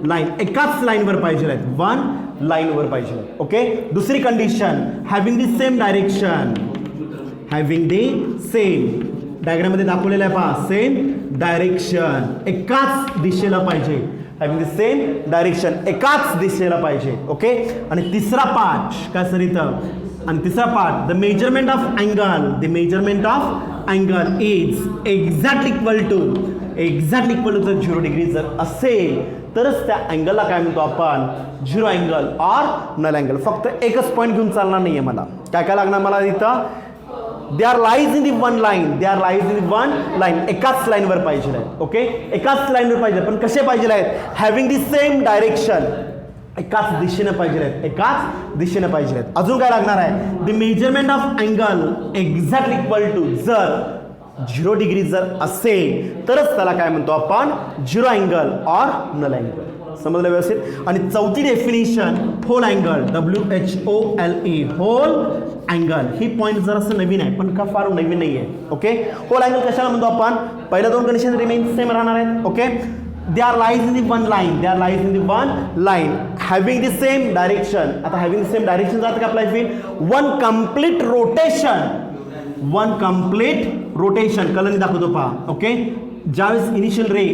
line, एकाच लाईन वर पाहिजे आहेत, वन लाईन वर पाहिजे आहेत. ओके, दुसरी condition having the same direction, diagram मध्ये दाखवलेलं आहे पहा, सेम डायरेक्शन, एकाच दिशेला पाहिजे. हॅव्हिंग द सेम डायरेक्शन, एकाच दिशेला पाहिजे. ओके, आणि तिसरा पार्ट काय सर इथं, आणि तिसरा part the measurement of angle is exactly equal to जर 0 डिग्री जर असेल तरच त्या अँगलला काय म्हणतो आपण zero angle or null angle. फक्त एकच पॉईंट घेऊन चालणार नाही आहे मला. काय लागणार मला इथं, दे are lies in the one line, एकाच लाईनवर पाहिजे आहेत. ओके, एकाच लाईनवर पाहिजे, पण कसे पाहिजे आहेत, हॅव्हिंग दी सेम डायरेक्शन, एकाच दिशेने पाहिजे आहेत. अजून काय लागणार आहे, the measurement of angle exactly equal to जर 0 डिग्री जर असेल तरच त्याला काय म्हणतो आपण zero angle or null angle. समजलं व्यवस्थित. आणि चौथी definition whole angle, WHOLE whole angle. ही पॉईंट जरासं नवीन आहे पण का फार नवीन नाही आहे. ओके, होल अँगल कशाला म्हणतो आपण, पहिल्या 2 कंडिशन रिमेन सेम राहणार आहेत. Okay, they are lies in the one line, having the same direction. आता हॅव्हिंग दी सेम डायरेक्शन जातं का अप्लाय होईल, वन कम्प्लीट रोटेशन. कलरने दाखवतो पहा. ओके, ज्यावेळेस इनिशियल रे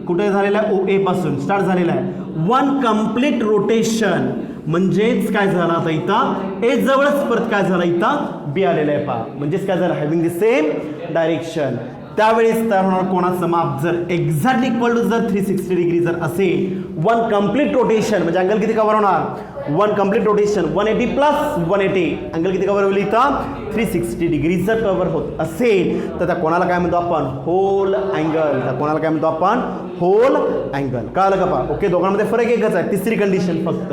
कुठे झालेला आहे, ओ ए पासून स्टार्ट झालेला आहे. वन कम्प्लीट रोटेशन म्हणजेच काय झालं आता इथं ए जवळच परत काय झालं इथं बी आलेलं आहे पहा. म्हणजेच काय झालं, हॅव्हिंग द सेम डायरेक्शन. त्यावेळेस तयार होणार कोणाचं माप जर एक्झॅक्टली इक्वल टू जर 360 डिग्री जर असेल, वन कम्प्लीट रोटेशन म्हणजे अँगल किती कव्हर होणार, one complete rotation 180 plus 180 angle किती कव्हर होईल इथं 360 डिग्री जर कव्हर होत असेल तर त्या कोणाला काय म्हणतो आपण, होल अँगल. त्या कोणाला काय म्हणतो आपण, होल अँगल. कळलं का पहा. ओके, दोघांमध्ये फरक एकच आहे, तिसरी कंडिशन फक्त.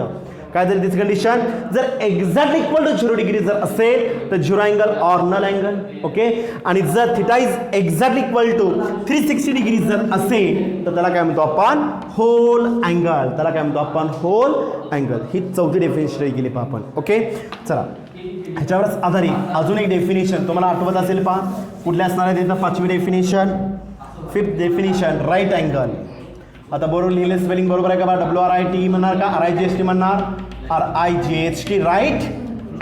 काय झाली तिसरी कंडिशन, जर एक्झॅक्टली इक्वल टू 0 डिग्री जर असेल तर 0 angle or null angle. Okay, आणि जर theta is exactly equal to 360 degree जर असेल तर त्याला काय म्हणतो आपण, होल अँगल. त्याला काय म्हणतो आपण, होल अँगल. ही चौथी डेफिनेशन केली पहा आपण. ओके, चला ह्याच्यावरच आधारित अजून एक डेफिनेशन तुम्हाला आठवत असेल पहा. कुठल्या असणार आहे तिथं, पाचवी definition, fifth definition, right angle. आता बरोबर लिहिले स्पेलिंग बरोबर आहे का बा, WRIT म्हणणार का RIGHT म्हणणार, RIGHT, राईट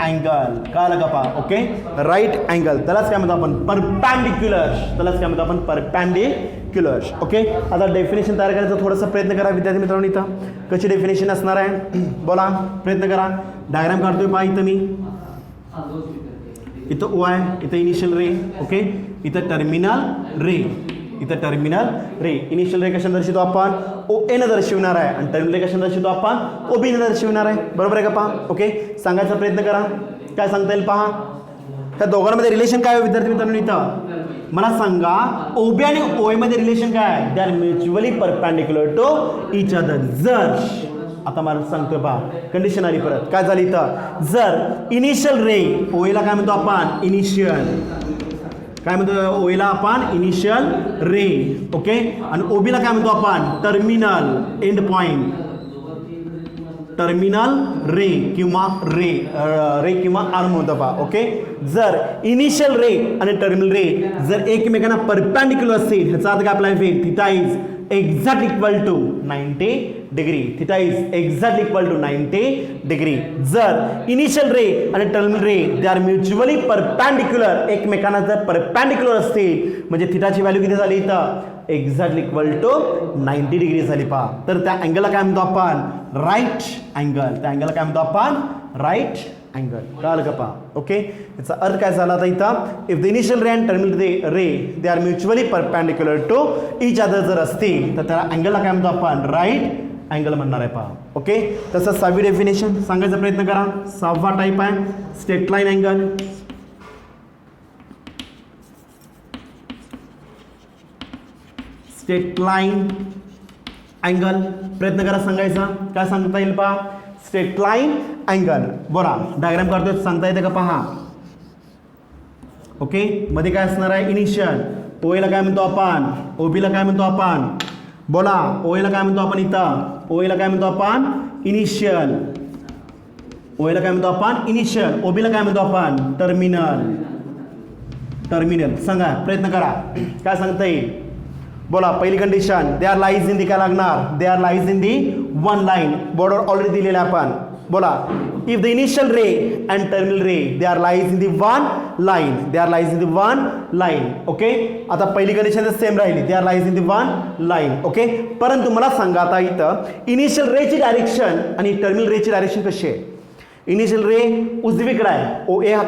अँगल. कळलं का पहा. ओके, राईट अँगल त्यालाच काय म्हणतो आपण, परपॅन्डिक्युलर. त्यालाच काय म्हणतो आपण, परपॅन्डिक्युलर. ओके, आता डेफिनेशन तयार करायचा थोडासा प्रयत्न करा विद्यार्थी मित्रांनो. इथं कशी डेफिनेशन असणार आहे बोला, प्रयत्न करा. डायग्राम काढतोय पहा इथं मी. इथं ओ आहे, इथं इनिशियल रे. ओके, इथं टर्मिनल रे, इथं टर्मिनल रे. इनिशियल रे कशाने दर्शवतो आपण, ओ एनं दर्शवणार आहे, आणि टर्मिनल रे कशाने दर्शवतो आपण, ओ बीनं दर्शवणार आहे. बरोबर आहे का पहा. ओके, सांगायचा प्रयत्न करा, काय सांगता येईल पहा. त्या दोघांमध्ये रिलेशन काय आहे विद्यार्थी मित्रांनो, इथं मला सांगा, ओबी आणि ओए मध्ये रिलेशन काय आहे, they are mutually perpendicular to each other. जर आता मला सांगतोय पहा, कंडिशन आली परत, काय झाली इथं, जर इनिशियल रे, ओएला काय म्हणतो आपण, इनिशियल, काय म्हणतो ओएला आपण, इनिशियल रे. ओके, आणि ओबीला काय म्हणतो आपण, टर्मिनल एंड पॉइंट, टर्मिनल रे किंवा रे किंवा आर्म म्हणतो पहा. ओके, जर इनिशियल रे आणि टर्मिनल रे जर एकमेकांना परपॅन्डिक्युलर असेल, ह्याचा अर्थ काय आपल्याला होईल, theta is exact equal to 90 degree. Theta is exact equal to 90 degree. जर इनिशियल रे आणि terminal ray they are mutually perpendicular, एकमेकांना जर परपॅन्डिक्युलर असतील म्हणजे थिटाची व्हॅल्यू किती झाली इथं, एक्झॅक्ट इक्वल टू 90 डिग्री झाली पहा. तर त्या अँगलला काय म्हणतो आपण, राईट अँगल. त्या अँगलला काय म्हणतो आपण, राईट अँगल. कळलं का पहा. ओके, याचा अर्थ काय झाला आता इथं, if the initial ray and terminal ray they are mutually perpendicular to each other जर असतील तर त्या अँगलला काय म्हणतो आपण, राईट अँगल म्हणणार आहे पहा. ओके, तसं 6वी डेफिनेशन सांगायचा प्रयत्न करा. 6वा टाईप आहे straight line angle. Straight line angle प्रयत्न करा सांगायचा, काय सांगता येईल पहा, स्ट्रेट लाईन अँगल. बरा डायग्राम काढतोय, सांगता येते का पहा. ओके, मध्ये काय असणार आहे, इनिशियल, ओएला काय म्हणतो आपण, ओबीला काय म्हणतो आपण, बोला, ओएला काय म्हणतो आपण इथं, ओएला काय म्हणतो आपण, इनिशियल, ओएला काय म्हणतो आपण, इनिशियल, ओबीला काय म्हणतो आपण, टर्मिनल. टर्मिनल सांगा, प्रयत्न करा, काय सांगता येईल बोला. पहिली condition, they are lies in the, काय लागणार, they are lies in the one line. Border already दिलेला आपण. बोला, if the initial ray and terminal ray they are lies in the one line, they are lies in the one line. Okay, आता पहिली condition same राहिली, they are lies in the one line. Okay, परंतु मला सांगा आता इथं initial रेची direction आणि टर्मिनल रेची डायरेक्शन कशी आहे. इनिशियल रे उजवीकडे आहे, ओ ए हा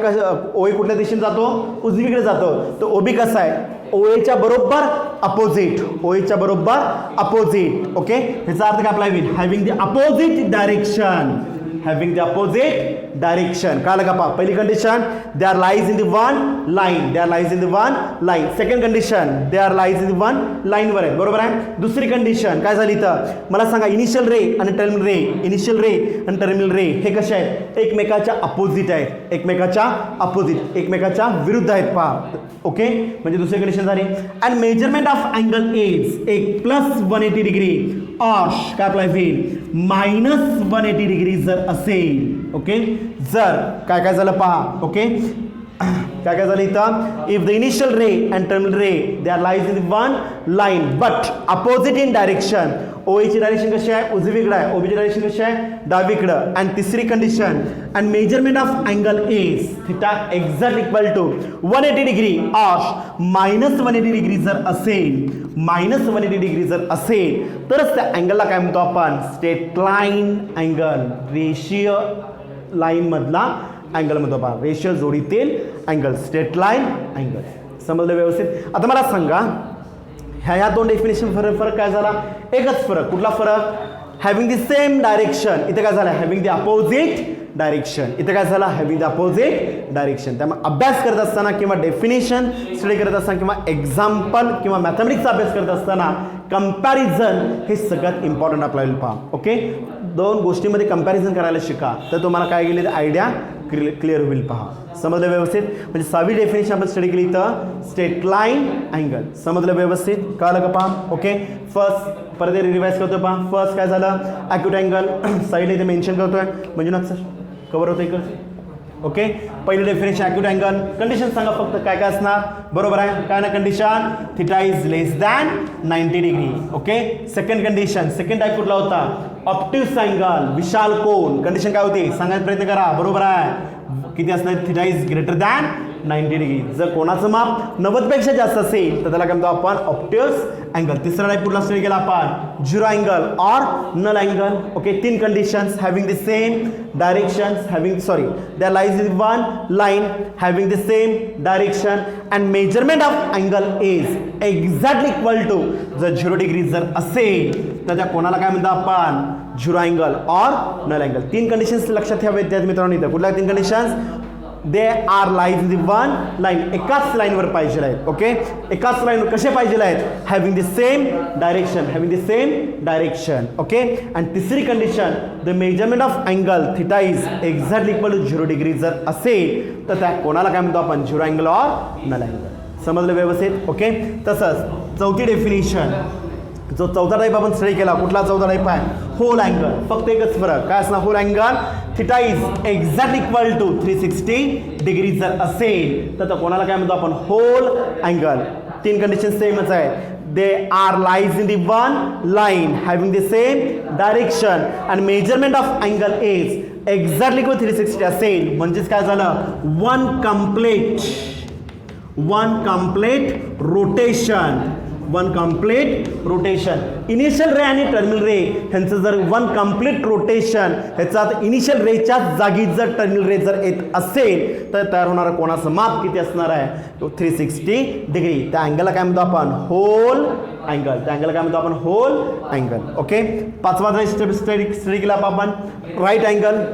ओ ए कुठल्या दिशेने जातो, उजवीकडे जातो. तर ओबी कसा आहे, ओएच्या बरोबर अपोजिट, ओएच्या बरोबर अपोजिट. ओके, ह्याचा अर्थ काय आपला होईल, having the opposite direction, having the opposite direction. कळलं का पहा. पहिली condition, they are lies in the one line, they are lies in the one line. Second condition, they are lies in the one लाईनवर आहे. बरोबर आहे. दुसरी condition काय झाली इथं, मला सांगा, इनिशियल रे आणि टर्मिनल रे, इनिशियल रे आणि टर्मिनल रे हे कसे आहेत, एकमेकाच्या अपोजिट आहेत, एकमेकाच्या अपोजिट, एकमेकाच्या विरुद्ध आहेत पहा. ओके, म्हणजे दुसरी कंडिशन झाली. And measurement of angle is एक प्लस 180 डिग्री और काय अप्लाय होईल, -180 डिग्री जर असेल. ओके, जर काय काय झालं पहा. ओके, काय काय झालं इथं, if the initial ray and terminal ray they are lies in one line but opposite in direction. ओएची डायरेक्शन कशी आहे, उजवीकडे आहे. ओबीची डायरेक्शन कशी आहे, डावीकडं. अँड तिसरी condition, and measurement of angle is theta exact equal to 180 degree or -180 degree जर असेल, -180 डिग्री जर असेल तरच त्या अँगलला काय म्हणतो आपण, स्ट्रेट लाईन अँगल, रेषीय लाईन मधला अँगल म्हणतो आपण, रेषीय जोडीतील अँगल, स्ट्रेट लाईन अँगल. समजलं व्यवस्थित. आता मला सांगा ह्या दोन डेफिनेशन फरक काय झाला, एकच फरक. कुठला फरक, हॅव्हिंग द सेम डायरेक्शन. इथे काय झालं, हॅव्हिंग द अपोजिट डायरेक्शन. इथे काय झालं, हॅव्हिंग द अपोजिट डायरेक्शन. त्यामुळे अभ्यास करत असताना किंवा डेफिनेशन स्टडी करत असताना किंवा एक्झाम्पल किंवा मॅथमॅटिक्सचा अभ्यास करत असताना कंपॅरिझन हे सगळ्यात इम्पॉर्टंट आपल्याला पहा. ओके, दोन गोष्टींमध्ये कंपॅरिझन करायला शिका तर तुम्हाला काय गेले आयडिया क्लिअर होईल. पहा, समजलं व्यवस्थित. म्हणजे 6वी डेफिनेशन आपण स्टडी केली तर स्ट्रेट लाईन अँगल. समजलं व्यवस्थित, कळलं का पहा. ओके, फर्स्ट परत रिवाइज करतोय पहा. फर्स्ट काय झालं, ॲक्यूट अँगल साईडला इथे मेन्शन करतोय मंजुनाथ सर, कवर होतं इकडचं. ओके, पहिली डेफिनेशन ॲक्यूट अँगल. कंडिशन सांगा फक्त काय काय असणार, बरोबर आहे काय ना condition, theta is less than 90 degree. Okay, second condition, second type कुठला होता, ऑप्टिव्स अँगल, विशाल कोन. कंडिशन काय होती सांगायचा प्रयत्न करा, बरोबर आहे, किती असणार, theta is greater than 90 degree. जर कोणाचं माप 90 पेक्षा जास्त असेल तर त्याला काय म्हणतो आपण, ऑप्टिव्स अँगल. तिसरा टाईप कुठला स्टडी केला आपण, zero angle or null angle. Okay, तीन conditions, having the same directions, they are lies in one line, having the same direction and measurement of angle is exactly equal to, जर 0 degree जर असेल तर त्या कोणाला काय म्हणतो आपण, zero angle or null angle. तीन कंडिशन्स लक्षात ठेवा विद्यार्थी मित्रांनो. इथं कुठल्या तीन conditions, they are lies in the one line, एकाच लाईनवर पाहिजे आहेत. ओके, एकाच लाईनवर कसे पाहिजे आहेत, having the same direction, having the same direction. Okay, आणि तिसरी condition, the measurement of angle theta is exactly equal to 0 degree जर असेल तर त्या कोणाला काय म्हणतो आपण, zero angle or null angle. समजलं व्यवस्थित. ओके, तसंच चौथी डेफिनेशन, जो चौथा टाईप आपण स्टडी केला, कुठला चौथा टाईप आहे, होल अँगल. फक्त एकच फरक काय असणार, whole angle theta is exact equal to 360 degree जर असेल तर कोणाला काय म्हणतो आपण, होल अँगल. तीन कंडिशन सेमच आहे, they are lies in the one line, having the same direction and measurement of angle is exactly equal 360 असेल. म्हणजेच काय झालं, one complete rotation. Initial ray आणि टर्मिनल रे ह्यांचं जर वन कम्प्लीट रोटेशन, ह्याचा इनिशियल रेच्या जागी जर टर्मिनल रे जर येत असेल तर तयार होणारा कोणाचं माप किती असणार आहे, 360 डिग्री. त्या अँगलला काय म्हणतो आपण, होल अँगल. त्या अँगलला काय म्हणतो आपण, होल अँगल. ओके, पाचवा स्टडी केला आपण, राईट अँगल.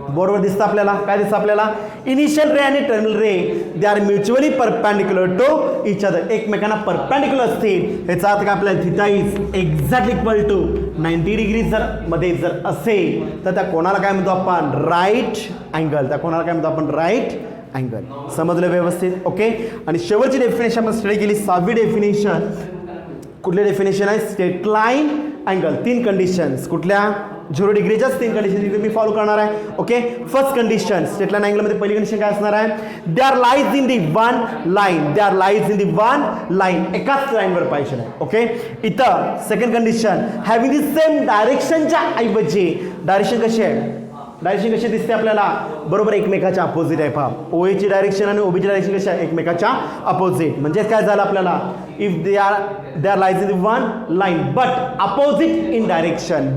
बरोबर दिसतं आपल्याला, काय दिसतं आपल्याला, इनिशियल रे आणि terminal ray they are mutually perpendicular to each other, एकमेकांना परपॅन्डिक्युलर असतील. याचा अर्थ काय आपल्याला, theta is exact equal to 90 degree जर मध्ये जर असेल तर त्या कोणाला काय म्हणतो आपण, राईट अँगल. त्या कोणाला काय म्हणतो आपण, राईट अँगल. समजलं व्यवस्थित. ओके, आणि शेवटची डेफिनेशन आपण स्टडी केली, 6वी डेफिनेशन. कुठले डेफिनेशन आहे, स्ट्रेट लाईन अँगल. तीन कंडिशन्स कुठल्या, 0 डिग्रीच्याच तीन कंडिशन इथे मी फॉलो करणार आहे. Okay, first condition, straight line अँगलमध्ये पहिली कंडिशन काय असणार आहे, they are lies in the one line, एकाच लाईनवर पाहिजे आहे. ओके, इथं second condition, having the same डायरेक्शनच्या ऐवजी डायरेक्शन कशी आहे, डायरेक्शन कशी दिसते आपल्याला, बरोबर एकमेकाच्या अपोजिट आहे. पहा, ओएची डायरेक्शन आणि ओबीची डायरेक्शन कशी आहे, एकमेकाच्या अपोजिट. म्हणजे काय झालं आपल्याला, if they are lies in one line but opposite in direction,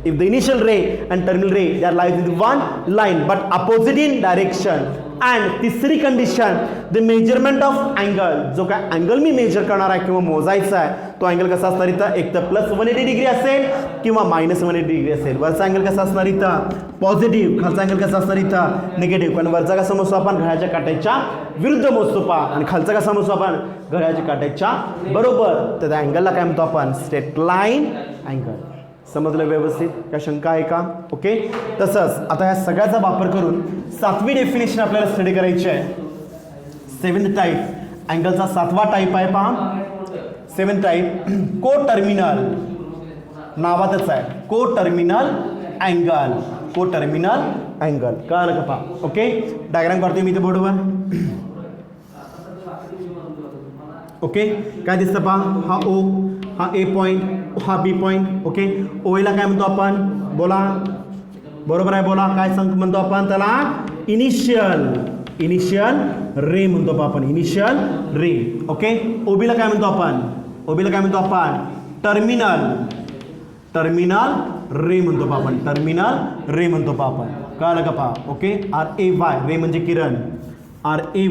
if the initial ray and terminal ray they are lies in one line but opposite in direction. And तिसरी condition, the measurement of angle, जो काय angle मी major करणार आहे किंवा मोजायचा आहे तो angle कसा असणार इथं, एक तर +180 डिग्री असेल किंवा -180 डिग्री असेल. वरचा अँगल कसा असणार इथं, पॉझिटिव्ह. खालचा अँगल कसा असणार इथं, निगेटिव्ह. कारण वरचा कसा मोजतो आपण, घड्याच्या काट्याच्या विरुद्ध मोजतो पहा, आणि खालचा कसा मोजतो आपण, घड्याच्या काट्याच्या बरोबर. तर त्या अँगलला काय म्हणतो आपण, स्ट्रेट लाईन अँगल. समजलं व्यवस्थित, काय शंका आहे का. ओके, तसंच आता ह्या सगळ्याचा वापर करून 7वी डेफिनेशन आपल्याला स्टडी करायची आहे. 7th टाईप अँगलचा 7वा टाईप आहे पहा, 7th टाईप, को टर्मिनल. नावातच आहे, को टर्मिनल अँगल, को टर्मिनल अँगल. कळलं का पहा. ओके, डायग्राम काढतोय मी इथे बोर्डवर. ओके, काय दिसतं पहा, हा ओ, हा ए पॉईंट, हा बी पॉईंट. ओके, ओ एला काय म्हणतो आपण, बोला, बरोबर आहे, बोला, काय म्हणतो आपण त्याला, इनिशियल रे म्हणतो आपण, इनिशियल रे. ओके, ओबीला काय म्हणतो आपण, ओबीला काय म्हणतो आपण, टर्मिनल रे म्हणतो आपण, टर्मिनल रे म्हणतो आपण. कळलं का पहा. ओके, RAY रे म्हणजे किरण, RAY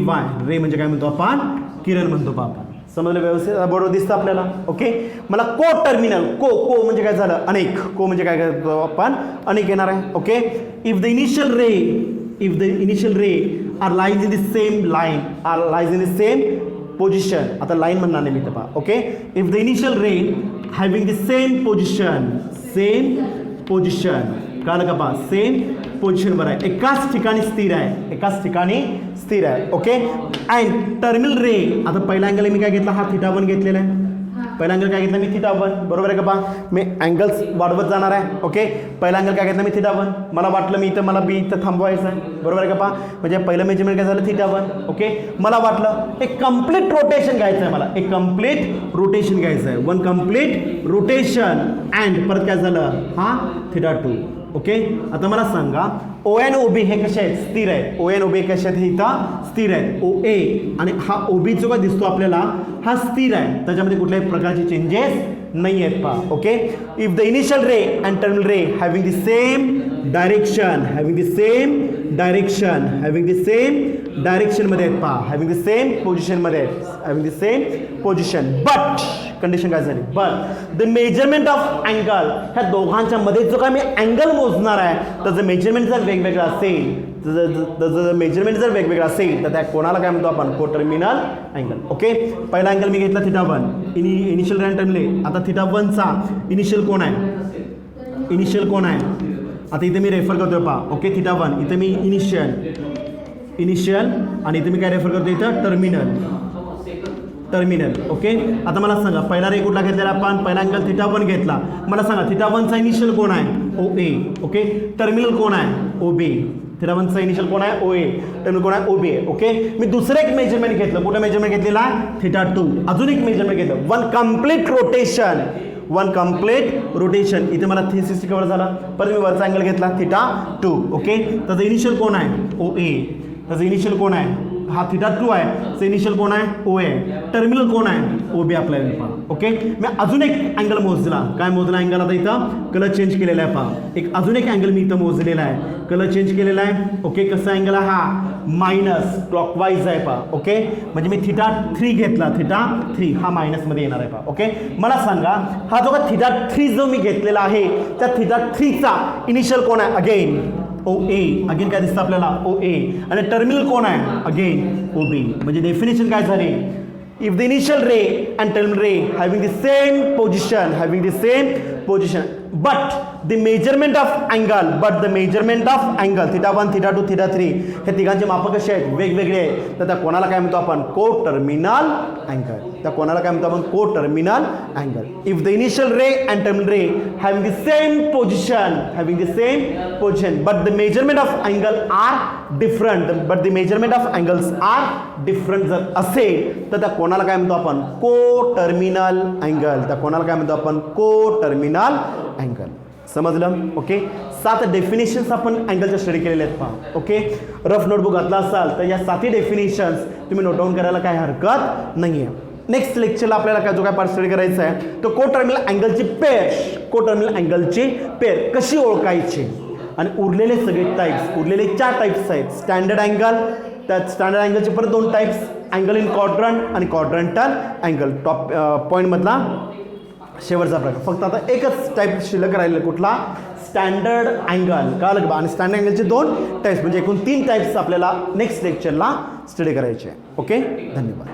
रे म्हणजे काय म्हणतो आपण, किरण म्हणतो आपण. समजलं व्यवस्थित, बरोबर दिसतं आपल्याला. ओके, मला को टर्मिनल, को म्हणजे काय झालं, अनेक, को म्हणजे काय करतो आपण, अनेक येणार आहे. Okay, if the initial ray are lies in the same line, are lies in the same position. आता लाईन म्हणणार नाही मी तर पहा. Okay, if the initial ray having the same position, कळलं का पहा, सेम पोझिशन वर आहे, एकाच ठिकाणी स्थिर आहे. ओके, अँड टर्मिनल रे, आता पहिला अँगल मी काय घेतला, हा θ1 घेतलेला आहे. पहिला अँगल काय घेतला मी, θ1, बरोबर आहे का पहा. मी अँगल्स वाढवत जाणार आहे. ओके, पहिला अँगल काय घेतला मी, θ1. मला वाटलं मी इथं, मला बी इथं थांबवायचं आहे, बरोबर आहे का पहा. म्हणजे पहिलं मेजरमेंट काय झालं, θ1. ओके, मला वाटलं एक कम्प्लीट रोटेशन घ्यायचं आहे, मला एक कम्प्लीट रोटेशन घ्यायचं आहे, वन कम्प्लीट रोटेशन. अँड परत काय झालं, हा θ2. ओके, आता मला सांगा, ओ एन ओ बी हे कसे आहेत, स्थिर आहेत. ओ एन ओ बी कसे आहेत, हे इथं स्थिर आहेत. ओ ए आणि हा ओ बी जो काय दिसतो आपल्याला, हा स्थिर आहे, त्याच्यामध्ये कुठल्याही प्रकारचे चेंजेस नाही आहेत पहा. Okay, if the initial ray and terminal ray having the same direction, having the same मध्ये आहेत पहा, हॅव्हिंग द सेम पोझिशनमध्ये आहेत, having the same position. But condition काय झाली, but the measurement of angle, ह्या दोघांच्या मध्ये जो काय मी अँगल मोजणार आहे, त्याचं मेजरमेंट जर वेगवेगळं असेल, तर त्या कोणाला काय म्हणतो आपण, को टर्मिनल अँगल. ओके, पहिला अँगल मी घेतला θ1, इनिशियल रे टर्मिनल. आता θ1चा इनिशियल कोण आहे, आता इथे मी रेफर करतोय पहा. ओके, θ1 इथे मी इनिशियल आणि इथे मी काय रेफर करतो, इथं टर्मिनल. ओके, आता मला सांगा, पहिला रे कुठला घेतलेला आपण, पहिला अँगल θ1 घेतला. मला सांगा θ1चा इनिशियल कोण आहे, OA. ओके, टर्मिनल कोण आहे, OB. θ1चा इनिशियल कोण आहे, OA, टर्मिनल कोण आहे, OB. ओके, मी दुसरं एक मेजरमेंट घेतलं, कुठलं मेजरमेंट घेतलेला, θ2. अजून एक मेजरमेंट घेतलं, वन कम्प्लीट रोटेशन. इथे मला 360 कव्हर झाला. परत मी वरचा अँगल घेतला, θ2. ओके, त्याचं इनिशियल कोण आहे, OA. त्याचं इनिशियल कोण आहे, हा θ2 आहे, त्याचं इनिशियल कोण आहे, OA. टर्मिनल कोण आहे, OB आपल्याला पहा. ओके, मी अजून एक अँगल मोजला, काय मोजला अँगल, आता इथं कलर चेंज केलेला आहे पहा. अजून एक अँगल मी इथं मोजलेला आहे, कलर चेंज केलेला आहे. ओके, कसा अँगल आहे, हा मायनस क्लॉकवाईज आहे पहा. ओके, म्हणजे मी θ3 घेतला, θ3 हा मायनसमध्ये येणार आहे पहा. ओके, मला सांगा, हा जो का θ3 जो मी घेतलेला आहे, त्या θ3चा इनिशियल कोण आहे, अगेन OA. अगेन काय दिसतं आपल्याला, OA. आणि टर्मिनल कोण आहे, अगेन OB. म्हणजे डेफिनेशन काय झाली, if the initial ray and terminal ray having the same position, but the measurement of angle, θ1, θ2, θ3 हे तिघांचे माप कसे आहेत, वेगवेगळे आहेत. तर त्या कोणाला काय म्हणतो आपण, coterminal angle. If the initial ray and terminal ray having the same position, but the measurement of angles are different जर असेल, तर त्या कोणाला काय म्हणतो आपण, को टर्मिनल अँगल. समजलं. ओके, 7 डेफिनेशन्स आपण अँगलच्या स्टडी केलेल्या आहेत पहा. ओके, रफ नोटबुक घातला असाल तर या 7 डेफिनेशन्स तुम्ही नोट डाऊन करायला काही हरकत नाही आहे. नेक्स्ट लेक्चरला आपल्याला काय जो काय पार्ट स्टडी करायचा आहे, तो को टर्मिनल अँगलची पेअर कशी ओळखायची, आणि उरलेले सगळे टाईप्स, उरलेले 4 टाईप्स आहेत. स्टँडर्ड अँगल, त्यात स्टँडर्ड अँगलचे परत 2 टाईप्स, अँगल इन क्वाड्रंट आणि क्वाड्रंटल अँगल. टॉप पॉईंटमधला शेवटचा प्रकार. फक्त आता एकच टाईप शिल्लक राहिलेला, कुठला, स्टँडर्ड अँगल. कळलं का. आणि स्टँडर्ड अँगलचे 2 टाईप्स, म्हणजे एकूण 3 टाईप्स आपल्याला नेक्स्ट लेक्चरला स्टडी करायचे. ओके, धन्यवाद.